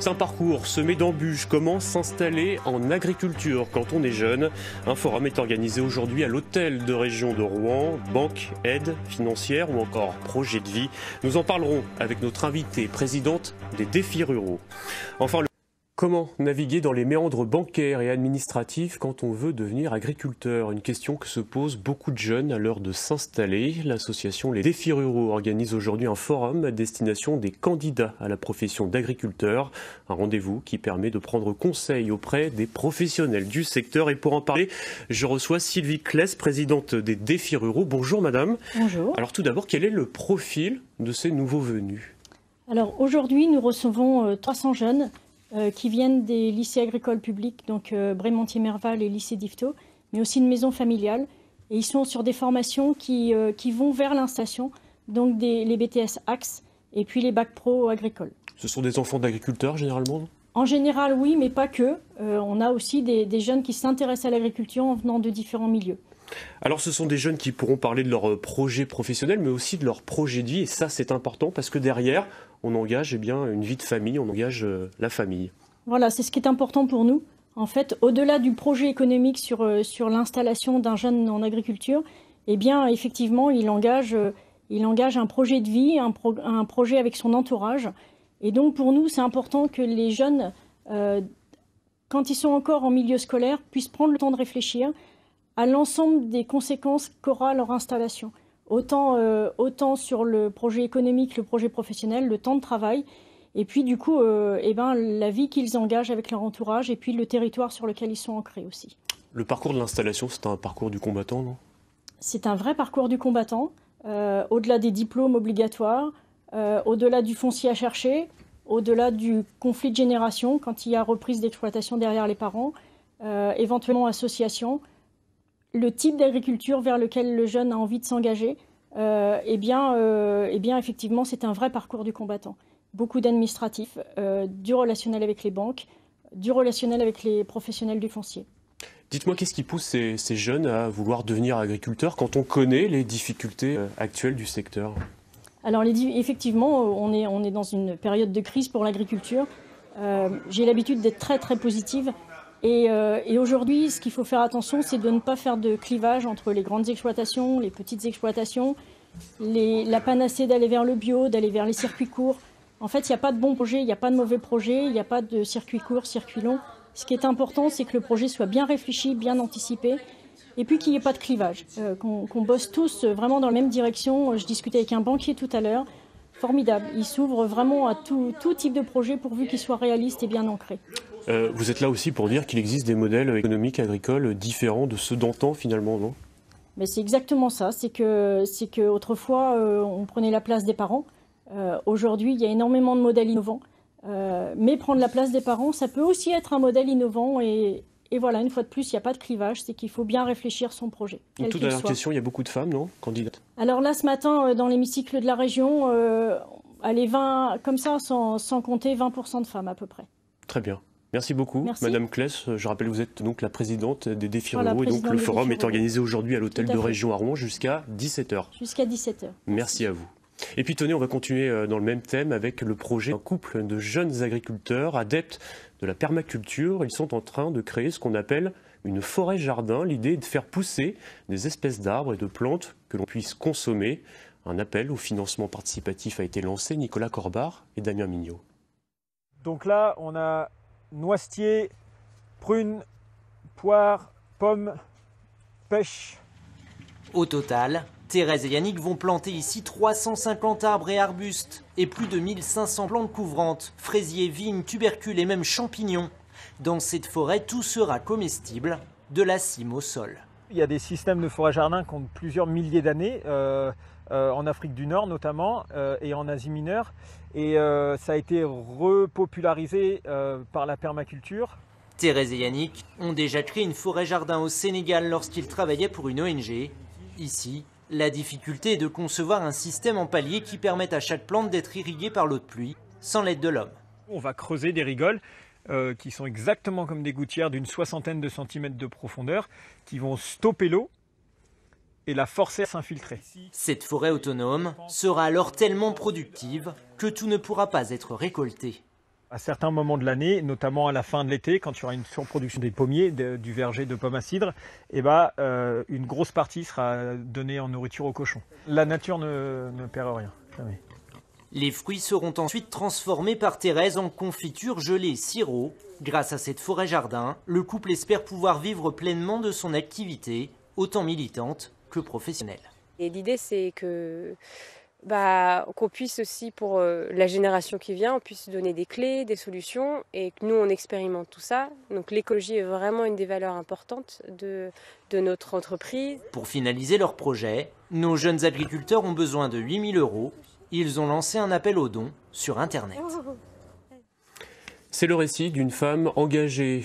C'est un parcours semé d'embûches. Comment s'installer en agriculture quand on est jeune? Un forum est organisé aujourd'hui à l'hôtel de région de Rouen. Banque, aide financière ou encore projet de vie. Nous en parlerons avec notre invitée, présidente des Défis ruraux. Enfin, comment naviguer dans les méandres bancaires et administratifs quand on veut devenir agriculteur? Une question que se posent beaucoup de jeunes à l'heure de s'installer. L'association Les Défis ruraux organise aujourd'hui un forum à destination des candidats à la profession d'agriculteur. Un rendez-vous qui permet de prendre conseil auprès des professionnels du secteur. Et pour en parler, je reçois Sylvie Kless, présidente des Défis ruraux. Bonjour madame. Bonjour. Alors tout d'abord, quel est le profil de ces nouveaux venus? Alors aujourd'hui, nous recevons 300 jeunes qui viennent des lycées agricoles publics, donc Brémontier-Merval et lycée d'Yvetot, mais aussi une maison familiale. Et ils sont sur des formations qui vont vers l'installation, donc les BTS Axe et puis les bacs pro agricoles. Ce sont des enfants d'agriculteurs généralement? En général, oui, mais pas que. On a aussi des jeunes qui s'intéressent à l'agriculture en venant de différents milieux. Alors ce sont des jeunes qui pourront parler de leur projet professionnel, mais aussi de leur projet de vie. Et ça, c'est important parce que derrière, on engage une vie de famille, on engage la famille. Voilà, c'est ce qui est important pour nous. En fait, au-delà du projet économique sur l'installation d'un jeune en agriculture, eh bien, effectivement, il engage un projet de vie, un projet avec son entourage. Et donc, pour nous, c'est important que les jeunes, quand ils sont encore en milieu scolaire, puissent prendre le temps de réfléchir à l'ensemble des conséquences qu'aura leur installation. Autant sur le projet économique, le projet professionnel, le temps de travail, et puis du coup, la vie qu'ils engagent avec leur entourage, et puis le territoire sur lequel ils sont ancrés aussi. Le parcours de l'installation, c'est un parcours du combattant, non? C'est un vrai parcours du combattant, au-delà des diplômes obligatoires, au-delà du foncier à chercher, au-delà du conflit de génération, quand il y a reprise d'exploitation derrière les parents, éventuellement association. Le type d'agriculture vers lequel le jeune a envie de s'engager, effectivement, c'est un vrai parcours du combattant. Beaucoup d'administratifs, du relationnel avec les banques, du relationnel avec les professionnels du foncier. Dites-moi, qu'est-ce qui pousse ces jeunes à vouloir devenir agriculteurs quand on connaît les difficultés actuelles du secteur? Alors, effectivement, on est dans une période de crise pour l'agriculture. J'ai l'habitude d'être très, très positive. Et aujourd'hui, ce qu'il faut faire attention, c'est de ne pas faire de clivage entre les grandes exploitations, les petites exploitations, la panacée d'aller vers le bio, d'aller vers les circuits courts. En fait, il n'y a pas de bon projet, il n'y a pas de mauvais projet, il n'y a pas de circuit court, circuit long. Ce qui est important, c'est que le projet soit bien réfléchi, bien anticipé, et puis qu'il n'y ait pas de clivage, qu'on bosse tous vraiment dans la même direction. Je discutais avec un banquier tout à l'heure, formidable. Il s'ouvre vraiment à tout type de projet pourvu qu'il soit réaliste et bien ancré. Vous êtes là aussi pour dire qu'il existe des modèles économiques agricoles différents de ceux d'antan finalement, non? Mais c'est exactement ça, c'est que autrefois on prenait la place des parents. Aujourd'hui, il y a énormément de modèles innovants. Mais prendre la place des parents, ça peut aussi être un modèle innovant. Et voilà, une fois de plus, il n'y a pas de clivage, c'est qu'il faut bien réfléchir son projet. Une toute dernière question, il y a beaucoup de femmes, non, candidates? Alors là, ce matin, dans l'hémicycle de la région, allez, 20, comme ça, sans compter 20% de femmes à peu près. Très bien. Merci beaucoup, Merci. Madame Kless. Je rappelle, vous êtes donc la présidente des Défis ruraux. Et donc le forum est organisé aujourd'hui à l'hôtel de région à Rouen jusqu'à 17h. Jusqu'à 17h. Merci à vous. Et puis tenez, on va continuer dans le même thème avec le projet d'un couple de jeunes agriculteurs adeptes de la permaculture. Ils sont en train de créer ce qu'on appelle une forêt-jardin. L'idée est de faire pousser des espèces d'arbres et de plantes que l'on puisse consommer. Un appel au financement participatif a été lancé. Nicolas Corbard et Damien Mignot. Donc là, on a noisetiers, prunes, poires, pommes, pêches. Au total, Thérèse et Yannick vont planter ici 350 arbres et arbustes et plus de 1500 plantes couvrantes, fraisiers, vignes, tubercules et même champignons. Dans cette forêt, tout sera comestible, de la cime au sol. Il y a des systèmes de forêt-jardin qui ont plusieurs milliers d'années, en Afrique du Nord notamment, et en Asie mineure. Et ça a été repopularisé par la permaculture. Thérèse et Yannick ont déjà créé une forêt-jardin au Sénégal lorsqu'ils travaillaient pour une ONG. Ici, la difficulté est de concevoir un système en palier qui permette à chaque plante d'être irriguée par l'eau de pluie, sans l'aide de l'homme. On va creuser des rigoles qui sont exactement comme des gouttières d'une 60aine de centimètres de profondeur, qui vont stopper l'eau et la forcer à s'infiltrer. Cette forêt autonome sera alors tellement productive que tout ne pourra pas être récolté. À certains moments de l'année, notamment à la fin de l'été, quand il y aura une surproduction des pommiers, du verger de pommes à cidre, une grosse partie sera donnée en nourriture aux cochons. La nature ne perd rien, jamais. Les fruits seront ensuite transformés par Thérèse en confiture, gelée, sirop. Grâce à cette forêt-jardin, le couple espère pouvoir vivre pleinement de son activité, autant militante que professionnelle. Et l'idée, c'est que qu'on puisse aussi, pour la génération qui vient, on puisse donner des clés, des solutions, et que nous, on expérimente tout ça. Donc l'écologie est vraiment une des valeurs importantes de notre entreprise. Pour finaliser leur projet, nos jeunes agriculteurs ont besoin de 8 000 €. Ils ont lancé un appel aux dons sur Internet. C'est le récit d'une femme engagée.